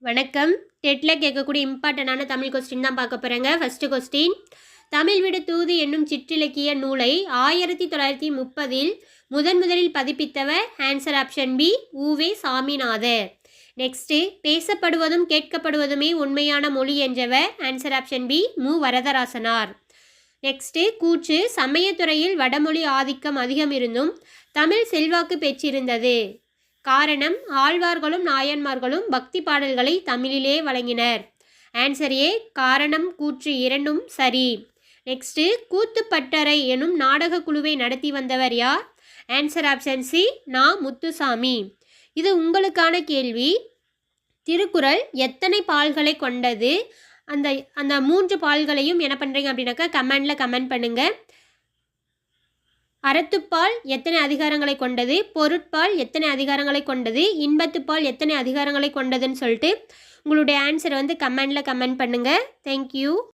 வணக்கம். டெட்ல கேட்கக்கூடிய இம்பார்ட்டண்டான தமிழ் கொஸ்டின் தான் பார்க்க போகிறேங்க. ஃபஸ்ட்டு கொஸ்டின், தமிழ் விடு தூது என்னும் சிற்றிலக்கிய நூலை 1930 முதலில் பதிப்பித்தவர்? Answer option B, U Ve Saminathar. Next, பேசப்படுவதும் கேட்கப்படுவதுமே உண்மையான மொழி என்றவர்? ஆன்சர் ஆப்ஷன் பி, மு வரதராசனார். நெக்ஸ்ட்டு, கூற்று சமயத்துறையில் வடமொழி ஆதிக்கம் அதிகம் இருந்தும் தமிழ் செல்வாக்கு பெற்றிருந்தது. காரணம், ஆழ்வார்களும் நாயன்மார்களும் பக்தி பாடல்களை தமிழிலே வழங்கினர். ஆன்சர் ஏ, காரணம் கூற்று இரண்டும் சரி. நெக்ஸ்ட்டு, கூத்துப்பட்டறை எனும் நாடக குழுவை நடத்தி வந்தவர் யார்? ஆன்சர் ஆப்ஷன் சி, நா. முத்துசாமி. இது உங்களுக்கான கேள்வி. திருக்குறள் எத்தனை பால்களை கொண்டது? அந்த அந்த 3 பால்களையும் என்ன பண்ணுறீங்க அப்படின்னாக்கா கமெண்டில் கமெண்ட் பண்ணுங்கள். அறத்துப்பால் எத்தனை அதிகாரங்களை கொண்டது, பொருட்பால் எத்தனை அதிகாரங்களை கொண்டது, இன்பத்துப்பால் எத்தனை அதிகாரங்களை கொண்டதுன்னு சொல்லிட்டு உங்களுடைய ஆன்சரை வந்து கமெண்டில் கமெண்ட் பண்ணுங்கள். தேங்க்யூ.